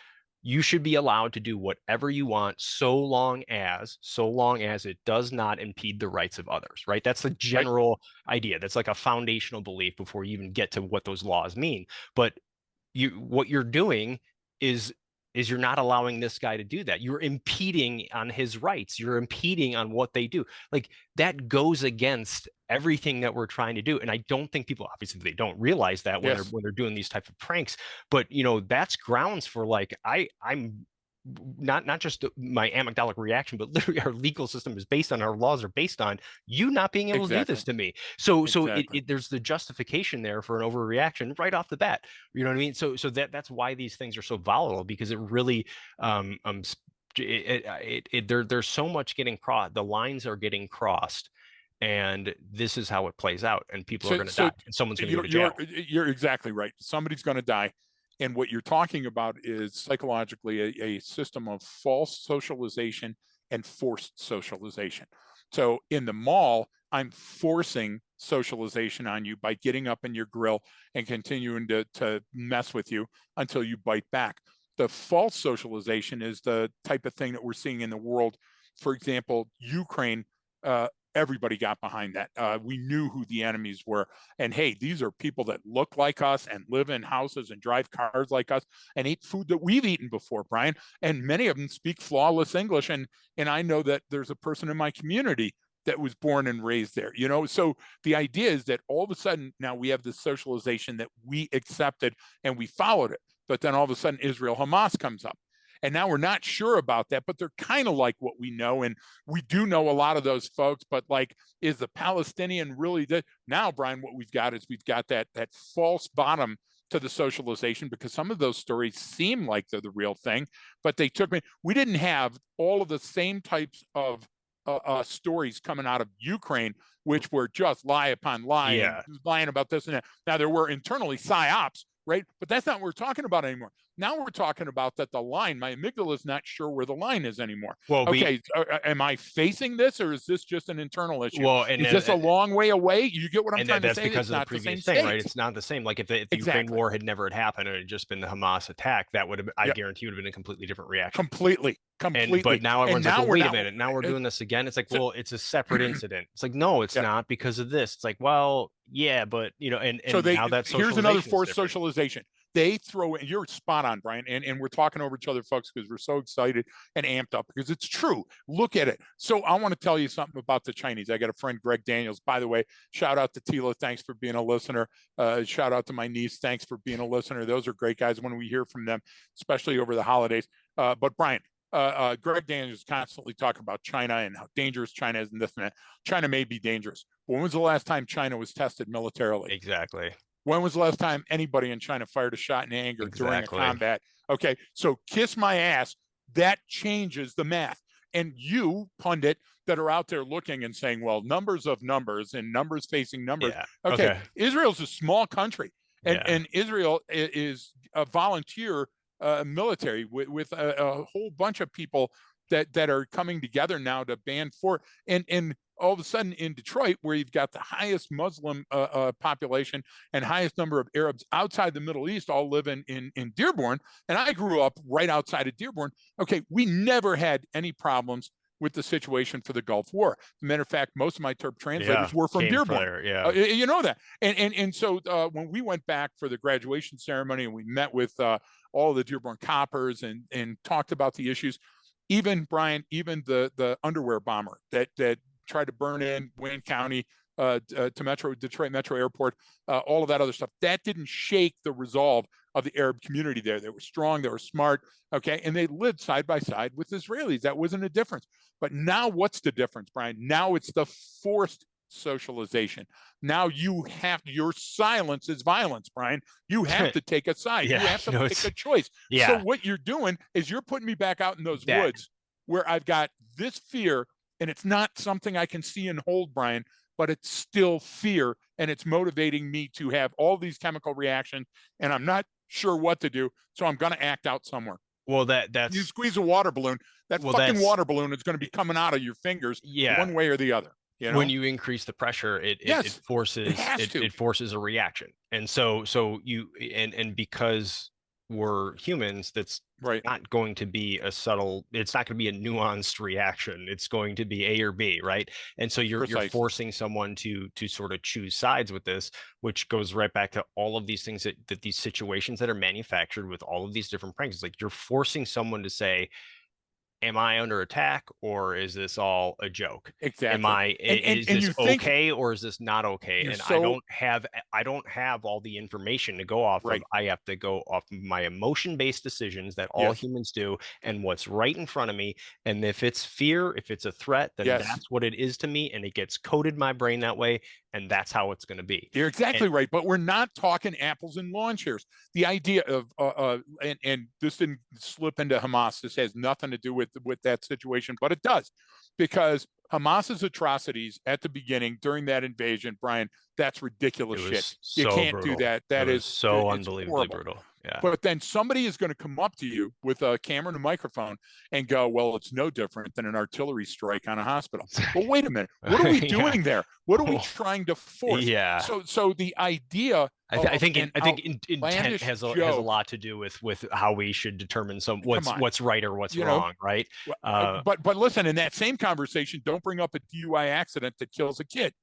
you should be allowed to do whatever you want so long as it does not impede the rights of others, right? That's the Right. general idea. That's like a foundational belief before you even get to what those laws mean. But what you're doing is you're not allowing this guy to do that. You're impeding on his rights. You're impeding on what they do. Like that goes against everything that we're trying to do. And I don't think people, obviously they don't realize that when Yes. they're doing these type of pranks, but that's grounds for like I'm not just my amygdalic reaction, but literally our legal system is based on, our laws are based on you not being able to do this Exactly. to me. So Exactly. there's the justification there for an overreaction right off the bat. You know what I mean? So that's why these things are so volatile, because it really there's so much getting crossed. The lines are getting crossed, and this is how it plays out. And people are So going to die, so and someone's going to go you're to you're jail. you're exactly right. Somebody's going to die. And what you're talking about is psychologically a system of false socialization and forced socialization. So in the mall, I'm forcing socialization on you by getting up in your grill and continuing to mess with you until you bite back. The false socialization is the type of thing that we're seeing in the world. For example, Ukraine, everybody got behind that. We knew who the enemies were. And hey, these are people that look like us and live in houses and drive cars like us and eat food that we've eaten before, Brian. And many of them speak flawless English. And I know that there's a person in my community that was born and raised there. So the idea is that all of a sudden now we have this socialization that we accepted and we followed it. But then all of a sudden Israel Hamas comes up. And now we're not sure about that, but they're kind of like what we know. And we do know a lot of those folks, but like, is the Palestinian really the now, Brian, what we've got is we've got that false bottom to the socialization, because some of those stories seem like they're the real thing, but they took me. We didn't have all of the same types of stories coming out of Ukraine, which were just lie upon lie and Yeah. lying about this and that. Now, there were internally psyops, right? But that's not what we're talking about anymore. Now we're talking about that the line, my amygdala is not sure where the line is anymore. Well, Okay, am I facing this, or is this just an internal issue? well, Is this a long way away? You get what I'm and trying to that's say? because It's of the not the same previous thing, right? state. It's not the same. Like if the Ukraine Exactly. war had never had happened and it had just been the Hamas attack, that would have, I Yep. guarantee, would have been a completely different reaction. Completely. But now And everyone's like, now well, we're wait a not. minute, now we're doing this again. It's like, So, well, it's a separate incident. It's like, no, it's yeah. not, because of this. It's like, well, yeah, but So and now that here's another socialization is forced different. socialization. They throw in, you're spot on, Brian, and we're talking over each other, folks, because we're so excited and amped up because it's true. Look at it. So I want to tell you something about the Chinese. I got a friend, Greg Daniels. By the way, shout out to Tila. Thanks for being a listener. Shout out to my niece. Thanks for being a listener. Those are great guys when we hear from them, especially over the holidays. But Brian, Greg Daniels constantly talking about China and how dangerous China is and this and that. China may be dangerous. But when was the last time China was tested militarily? Exactly. When was the last time anybody in China fired a shot in anger during a Exactly. combat? Okay, so kiss my ass. That changes the math. And you, pundit, that are out there looking and saying, well, numbers of numbers and numbers facing numbers. Yeah. Okay, Okay. Israel's a small country, Yeah. and Israel is a volunteer military with a whole bunch of people that are coming together now to band for, and all of a sudden in Detroit, where you've got the highest Muslim population and highest number of Arabs outside the Middle East, all live in Dearborn. And I grew up right outside of Dearborn. Okay, we never had any problems with the situation for the Gulf War. As a matter of fact, most of my Terp Yeah. translators were from Came for Dearborn. there. Yeah. You know that. And so when we went back for the graduation ceremony and we met with all the Dearborn coppers and talked about the issues, even Brian, even the underwear bomber that tried to burn in Wayne County to Detroit Metro Airport, all of that other stuff, that didn't shake the resolve of the Arab community there. They were strong, they were smart, okay, and they lived side by side with Israelis. That wasn't a difference. But now what's the difference, Brian? Now it's the forced socialization. Now you have, your silence is violence, Brian. You have to take a side. Yeah. You have to pick a choice. So Yeah. what you're doing is you're putting me back out in those That. woods where I've got this fear, and it's not something I can see and hold, Brian, but it's still fear, and it's motivating me to have all these chemical reactions, and I'm not sure what to do, so I'm going to act out somewhere. Well, You squeeze a water balloon, that fucking that's water balloon is going to be coming out of your fingers yeah. one way or the other. You know? When you increase the pressure, it Yes, forces it forces a reaction. And so you and because we're humans, that's right. not going to be a subtle, it's not going to be a nuanced reaction. It's going to be A or B, right? And so you're Precisely. forcing someone to sort of choose sides with this, which goes right back to all of these things that these situations that are manufactured with all of these different pranks. It's like you're forcing someone to say, am I under attack, or is this all a joke? Exactly. Is And this you think okay, or is this not okay? you're And so I don't have all the information to go off of. right. I have to go off my emotion-based decisions that all Yes. humans do and what's right in front of me. And if it's fear, if it's a threat, then Yes. that's what it is to me. And it gets coded my brain that way. And that's how it's going to be. You're exactly And right, but we're not talking apples and lawn chairs. The idea of and this didn't slip into Hamas. This has nothing to do with that situation, but it does, because Hamas's atrocities at the beginning during that invasion, Brian, that's ridiculous it shit. was You so can't do brutal. that. It That was is, so it's unbelievably horrible. brutal. Yeah. But then somebody is going to come up to you with a camera and a microphone and go, well, it's no different than an artillery strike on a hospital. Well, wait a minute. What are we doing Yeah. there? What are we trying to force? Yeah. So the idea I think intent outlandish has a joke, lot to do with how we should determine come on, what's right or what's you know, wrong, right? but listen, in that same conversation, don't bring up a DUI accident that kills a kid.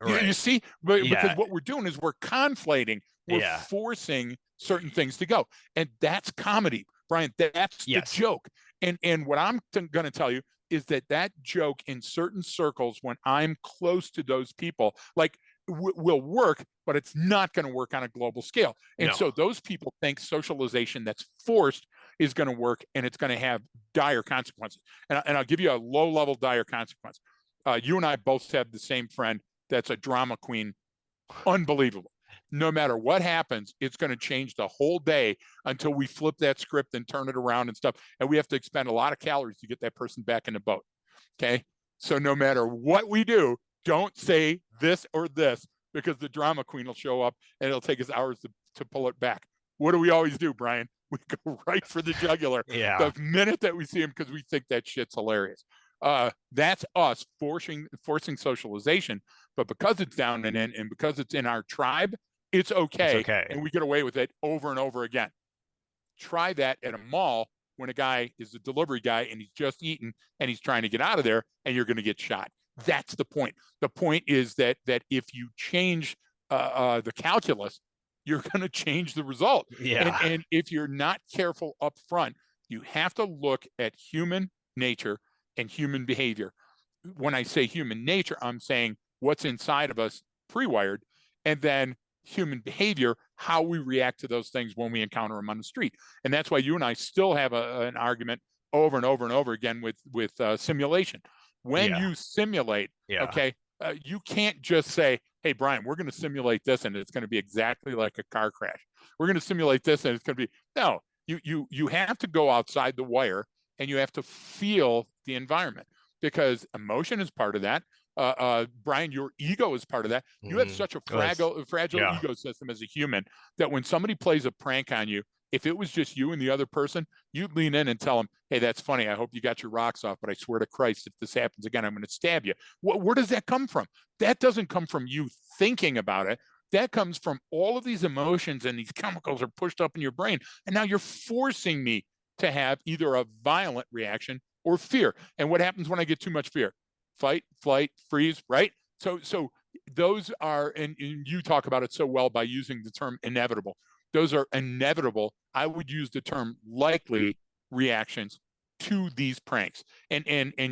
You Right. see, because Yeah. what we're doing is we're conflating, we're Yeah. forcing certain things to go, and that's comedy, Brian. That's the Yes. joke. And what I'm going to tell you is that joke in certain circles, when I'm close to those people, like will work, but it's not going to work on a global scale. And No. so those people think socialization that's forced is going to work, and it's going to have dire consequences. And I'll give you a low-level dire consequence. You and I both have the same friend that's a drama queen, unbelievable. No matter what happens, it's going to change the whole day until we flip that script and turn it around and stuff. And we have to expend a lot of calories to get that person back in the boat. Okay. So no matter what we do, don't say this or this, because the drama queen will show up and it'll take us hours to pull it back. What do we always do, Brian? We go right for the jugular Yeah. the minute that we see him, because we think that shit's hilarious. That's us forcing socialization. But because it's down and in, and because it's in our tribe, it's It's okay, okay. and we get away with it over and over again. Try that at a mall when a guy is a delivery guy and he's just eaten and he's trying to get out of there, and you're going to get shot. That's the point. The point is that if you change the calculus, you're going to change the result. Yeah. And if you're not careful up front, you have to look at human nature and human behavior. When I say human nature, I'm saying what's inside of us pre-wired, and then human behavior, how we react to those things when we encounter them on the street. And that's why you and I still have an argument over and over and over again with simulation. When Yeah. you simulate, Yeah. okay, you can't just say, hey, Brian, we're going to simulate this and it's going to be exactly like a car crash. We're going to simulate this and it's going to be, no, you have to go outside the wire, and you have to feel the environment, because emotion is part of that. Brian, your ego is part of that. You have such a fragile Yeah. ego system as a human that when somebody plays a prank on you, if it was just you and the other person, you'd lean in and tell them, hey, that's funny. I hope you got your rocks off, but I swear to Christ, if this happens again, I'm going to stab you. Where does that come from? That doesn't come from you thinking about it. That comes from all of these emotions, and these chemicals are pushed up in your brain. And now you're forcing me to have either a violent reaction or fear. And what happens when I get too much fear? Fight, flight, freeze, right? So those are, and you talk about it so well by using the term inevitable. Those are inevitable. I would use the term likely reactions to these pranks. And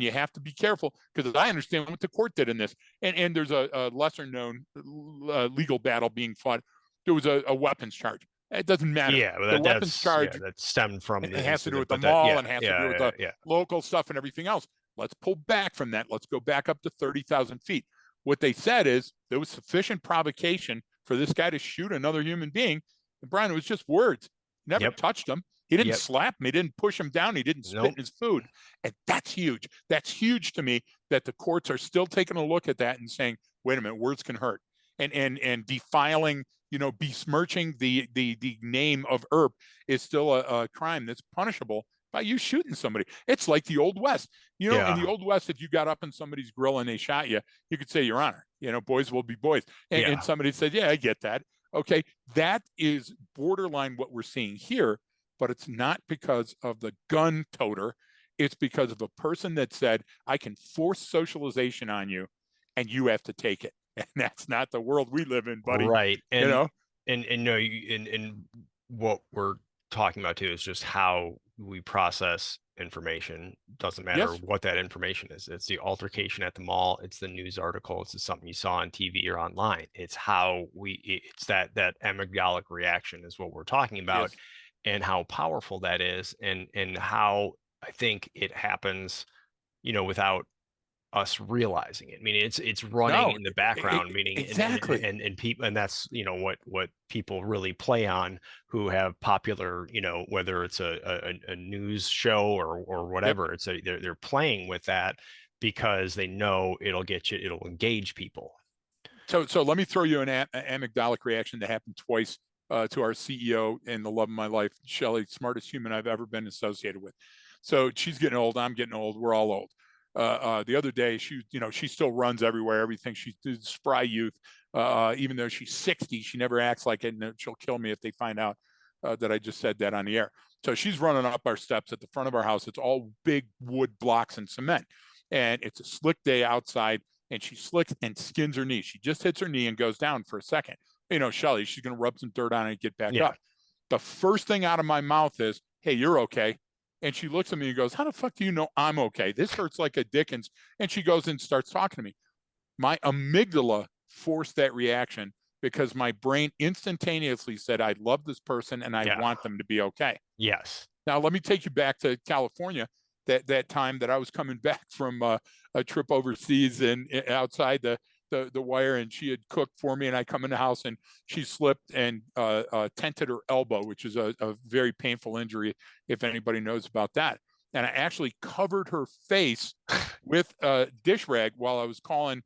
you have to be careful, because I understand what the court did in this. And there's a lesser known legal battle being fought. There was a weapons charge. It doesn't matter. Yeah. Well, The weapons that's charge, that stemmed from it the has to do incident, with the but that mall yeah, and has to do with yeah, the yeah, local stuff and everything else. Let's pull back from that. Let's go back up to 30,000 feet. What they said is there was sufficient provocation for this guy to shoot another human being. And Brian, it was just words. He never Yep. touched him. He didn't Yep. slap him. He didn't push him down. He didn't spit Nope. in his food. And that's huge. That's huge to me, that the courts are still taking a look at that and saying, wait a minute, words can hurt. And defiling, besmirching the name of Earp is still a crime that's punishable by you shooting somebody. It's like the Old West. In the Yeah. Old West, if you got up in somebody's grill and they shot you, you could say, Your Honor, boys will be boys. And Yeah. somebody said, yeah, I get that. Okay, that is borderline what we're seeing here, but it's not because of the gun toter. It's because of a person that said, I can force socialization on you, and you have to take it. And that's not the world we live in, buddy. Right. You know? And no, and what we're talking about too is just how we process information. Doesn't matter Yes. what that information is. It's the altercation at the mall, it's the news article, it's something you saw on TV or online. It's it's that amygdalic reaction is what we're talking about, Yes. and how powerful that is, and how I think it happens, without us realizing it. I mean, it's running No, in the background, meaning exactly. and people, and that's what people really play on, who have popular, whether it's a news show or Yep. whatever. They're playing with that because they know it'll engage people. So let me throw you an amygdalic reaction that happened twice to our CEO and the love of my life, Shelly, smartest human I've ever been associated with. So she's getting old. I'm getting old. We're all old. The other day, she still runs everywhere. Everything. She's spry youth. Even though she's 60, she never acts like it, and she'll kill me if they find out that I just said that on the air. So she's running up our steps at the front of our house. It's all big wood blocks and cement, and it's a slick day outside. And she slicks and skins her knee. She just hits her knee and goes down for a second. Shelly, she's going to rub some dirt on it and get back Yeah. up. The first thing out of my mouth is, hey, you're okay. And she looks at me and goes, how the fuck do you know I'm okay? This hurts like a Dickens. And she goes and starts talking to me. My amygdala forced that reaction because my brain instantaneously said, I love this person and I Yeah. want them to be okay. Yes. Now, let me take you back to California. That time that I was coming back from a trip overseas and outside the wire, and she had cooked for me, and I come in the house and she slipped and tented her elbow, which is a very painful injury if anybody knows about that. And I actually covered her face with a dish rag while I was calling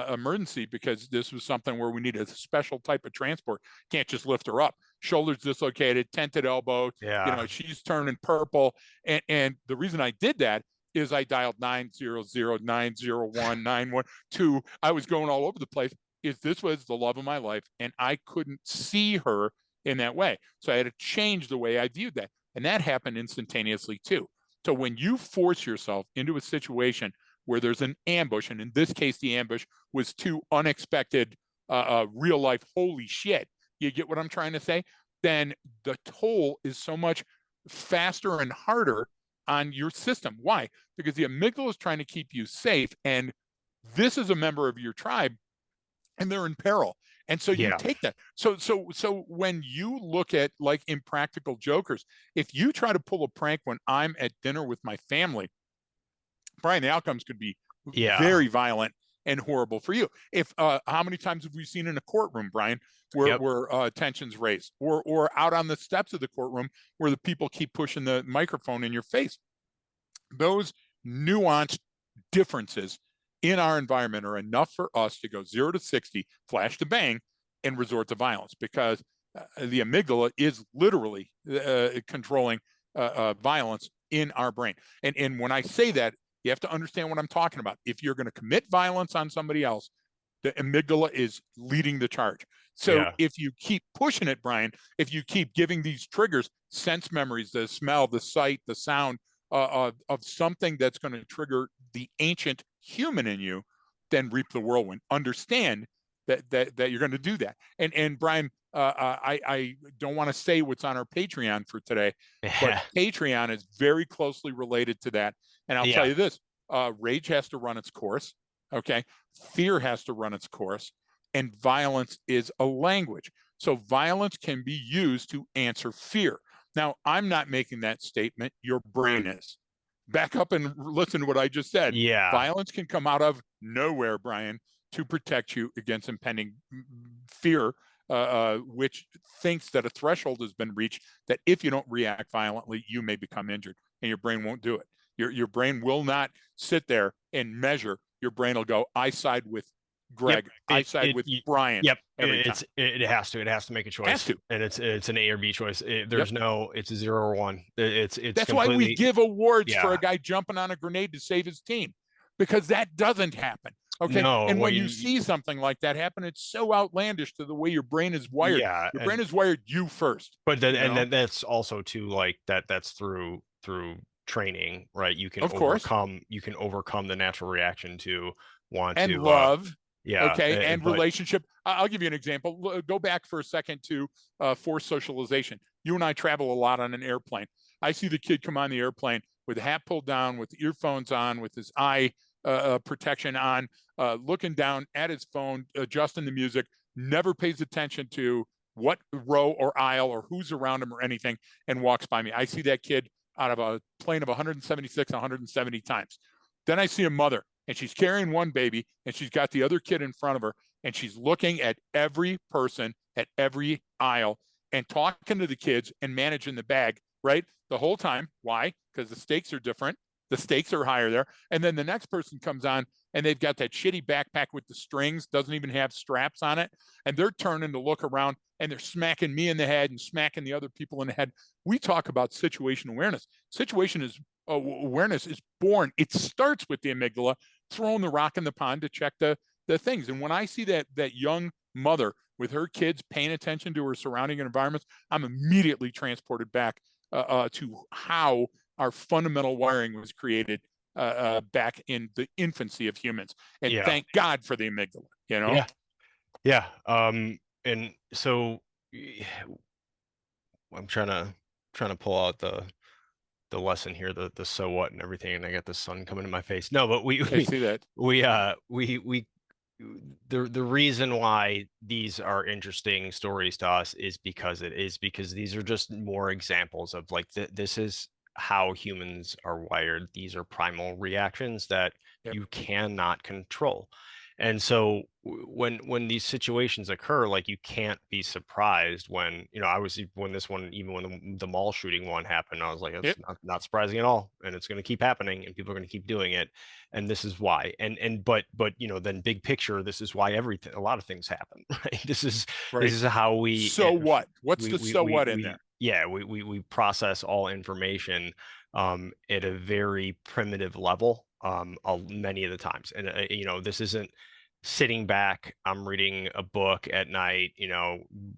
emergency, because this was something where we needed a special type of transport. Can't just lift her up. Shoulders dislocated, tented elbow. Yeah. She's turning purple. And the reason I did that is I dialed 900-901-912. I was going all over the place. Is this was the love of my life, and I couldn't see her in that way. So I had to change the way I viewed that. And that happened instantaneously too. So when you force yourself into a situation where there's an ambush, and in this case, the ambush was too unexpected, real life, holy shit, you get what I'm trying to say? Then the toll is so much faster and harder on your system. Why? Because the amygdala is trying to keep you safe, and this is a member of your tribe, and they're in peril. And so you Yeah. take that. So when you look at, like, Impractical Jokers, if you try to pull a prank when I'm at dinner with my family, Brian, the outcomes could be Yeah. very violent and horrible for you. If how many times have we seen in a courtroom, Brian, Yep. where tensions raised, or out on the steps of the courtroom where the people keep pushing the microphone in your face? Those nuanced differences in our environment are enough for us to go 0 to 60, flash to bang, and resort to violence, because the amygdala is literally controlling violence in our brain. And when I say that, you have to understand what I'm talking about. If you're going to commit violence on somebody else, the amygdala is leading the charge. So Yeah. if you keep pushing it, Brian, if you keep giving these triggers, sense memories, the smell, the sight, the sound, of something that's going to trigger the ancient human in you, then reap the whirlwind. Understand that you're going to do that. And Brian, I don't want to say what's on our Patreon for today, but Yeah. Patreon is very closely related to that. And I'll tell Yeah. you this: rage has to run its course. Okay, fear has to run its course, and violence is a language. So violence can be used to answer fear. Now, I'm not making that statement. Your brain is. Back up and listen to what I just said. Yeah. Violence can come out of nowhere, Brian, to protect you against impending fear, which thinks that a threshold has been reached, that if you don't react violently, you may become injured, and your brain won't do it. Your brain will not sit there and measure. Your brain will go, I side with Yep. Greg. I side with Brian Yep. every time. It has to make a Has choice, to. and it's an A or B choice. Yep. It's a 0 or 1. It's That's why we completely. give awards for a Yeah. guy jumping on a grenade to save his team, because that doesn't happen. Okay. No. And Well, when you see something like that happen, it's so outlandish to the way your brain is wired. yeah, Your brain and is wired you first, but then you know? then that's also too, like, that's through training, right? Of course. You can overcome the natural reaction to want And to love. yeah, Okay. And but relationship. I'll give you an example. Go back for a second to forced socialization. You and I travel a lot on an airplane. I see the kid come on the airplane with the hat pulled down, with the earphones on, with his eye protection on, looking down at his phone, adjusting the music, never pays attention to what row or aisle or who's around him or anything, and walks by me. I see that kid out of a plane of 176, 170 times. Then I see a mother, and she's carrying one baby, and she's got the other kid in front of her, and she's looking at every person at every aisle and talking to the kids and managing the bag, right? The whole time. Why? Because the stakes are different. The stakes are higher there. And then the next person comes on, and they've got that shitty backpack with the strings, doesn't even have straps on it. And they're turning to look around, and they're smacking me in the head and smacking the other people in the head. We talk about situation awareness. Situation is awareness is born. It starts with the amygdala throwing the rock in the pond to check the things. And when I see that young mother with her kids paying attention to her surrounding environments, I'm immediately transported back to how our fundamental wiring was created back in the infancy of humans. And yeah. thank God for the amygdala, you know? Yeah. Yeah. And so I'm trying to pull out the lesson here, the so what and everything, and I got the sun coming in my face. No, but I see that. we the reason why these are interesting stories to us is because these are just more examples of like this is how humans are wired. These are primal reactions that Yep. you cannot control. And so when these situations occur, like you can't be surprised when, I was when this one, even when the mall shooting one happened, I was like, it's Yep. not surprising at all. And it's going to keep happening and people are going to keep doing it. And this is why. But then big picture, this is why a lot of things happen, right? This Right. is how So what? What's the so what in there? we yeah, we process all information at a very primitive level many of the times. And this isn't sitting back, I'm reading a book at night,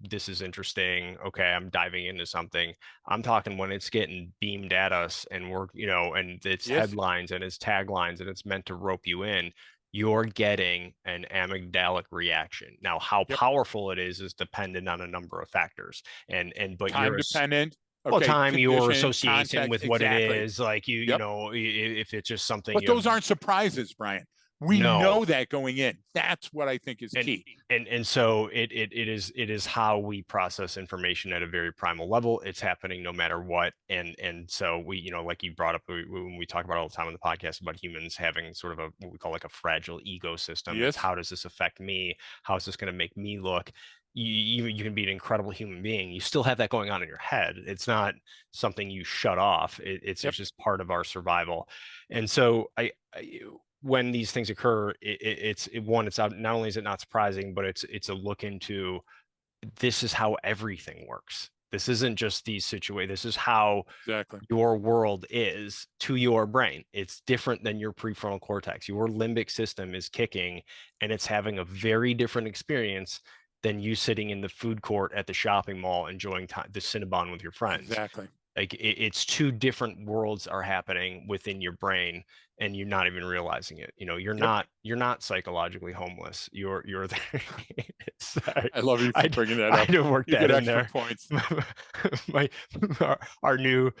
this is interesting. Okay, I'm diving into something. I'm talking when it's getting beamed at us and and it's Yes. headlines and it's taglines and it's meant to rope you in. You're getting an amygdalic reaction. Now, how Yep. powerful it is dependent on a number of factors. But Time dependent. well, Okay. time, your Condition, association context. with what it Exactly. is, like Yep. if it's just something But you have those aren't surprises, Brian. We no. know that going in. That's what I think is and key. and so it is how we process information at a very primal level. It's happening no matter what. And so we, like you brought up when we talk about all the time on the podcast about humans having sort of what we call like a fragile ecosystem. It's Yes. how does this affect me? How is this going to make me look? You can be an incredible human being, you still have that going on in your head. It's not something you shut off. It's Yep. just part of our survival. And so I when these things occur, it's out. Not only is it not surprising, but it's a look into this is how everything works. This isn't just these situations. This is how Exactly. your world is to your brain. It's different than your prefrontal cortex. Your limbic system is kicking, and it's having a very different experience than you sitting in the food court at the shopping mall enjoying the Cinnabon with your friends. Exactly. Like it's two different worlds are happening within your brain and you're not even realizing it. Yep. You're not psychologically homeless. You're there. Sorry. I love you I for bringing that I up. had to work You that get in extra there. points. My our new You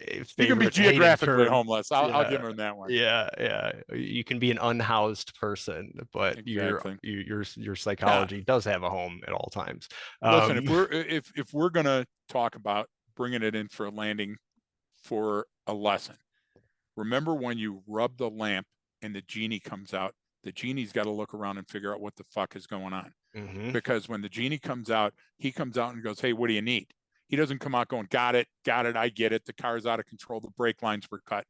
can be favorite hated geographically term. homeless. I'll Yeah. give him that one. Yeah. You can be an unhoused person, but Exactly. your Yeah. psychology does have a home at all times. Listen, if Um, we're gonna talk about bringing it in for a landing for a lesson, remember when you rub the lamp and the genie comes out, the genie's got to look around and figure out what the fuck is going on. mhm. Because when the genie comes out, he comes out and goes, "Hey, what do you need?" He doesn't come out going, "Got it, I get it. The car's out of control. The brake lines were cut."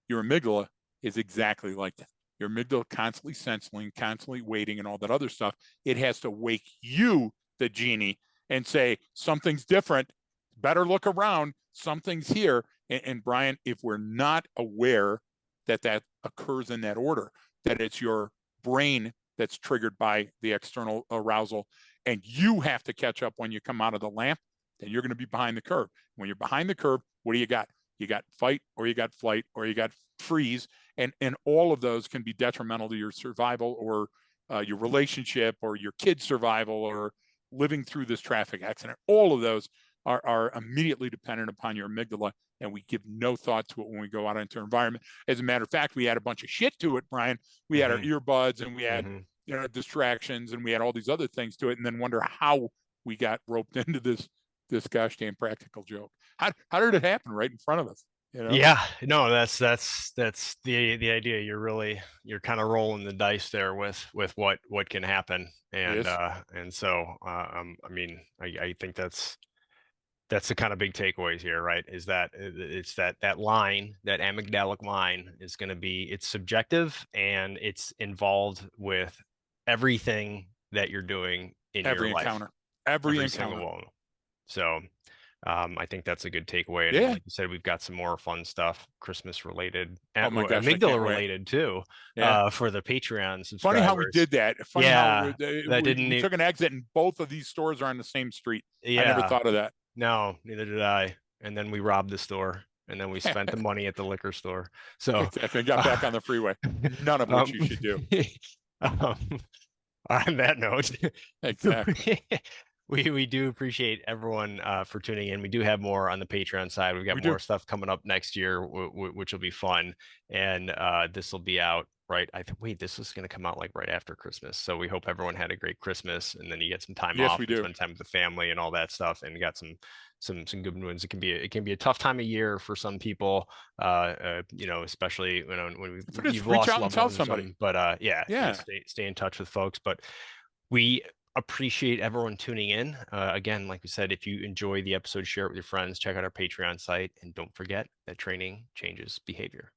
Your amygdala is exactly like that. Your amygdala constantly sensing, constantly waiting, and all that other stuff. It has to wake you, the genie, and say, something's different. Better look around. Something's here. And Brian, if we're not aware that that occurs in that order, that it's your brain that's triggered by the external arousal, and you have to catch up when you come out of the lamp, then you're going to be behind the curve. When you're behind the curve, what do you got? You got fight, or you got flight, or you got freeze, and all of those can be detrimental to your survival, or your relationship, or your kid's survival, or living through this traffic accident. All of those are immediately dependent upon your amygdala, and we give no thought to it when we go out into our environment. As a matter of fact, we add a bunch of shit to it, Brian. We had our Mhm. earbuds, and we had Mhm. distractions, and we had all these other things to it, and then wonder how we got roped into this gosh damn practical joke. How did it happen right in front of us? You know? Yeah, no, that's the idea. You're kind of rolling the dice there with what can happen, Yes. and so I mean, I think that's the kind of big takeaways here, right? Is that it's that line, that amygdalic line, is going to be it's subjective and it's involved with everything that you're doing in your Every life, encounter. Every every single encounter. one. So I think that's a good takeaway. And Yeah. like you said, we've got some more fun stuff, Christmas related, Oh my gosh, I can't amygdala wait. related too, Yeah. for the Patreon Funny how we subscribers. did that. Funny how Yeah, that we took an exit and both of these stores are on the same street. I never yeah, thought of that. no, neither did I. And then we robbed the store and then we spent the money at the liquor store. So, Exactly. And got back uh, on the freeway. None of which um, you should do. um, on that note, Exactly. we do appreciate everyone for tuning in. We do have more on the Patreon side. We've got We do. more stuff coming up next year, which will be fun. And this will be out right? I think, wait, this is going to come out like right after Christmas. So we hope everyone had a great Christmas, and then you get some time Yes, off we and do. spend time with the family and all that stuff, and got some good ones. It can be a tough time of year for some people, especially when If it is, you've reach lost out and loved tell ones or somebody. something. But yeah, Yeah. stay in touch with folks. But we appreciate everyone tuning in. Again, like we said, if you enjoy the episode, share it with your friends. Check out our Patreon site, and don't forget that training changes behavior.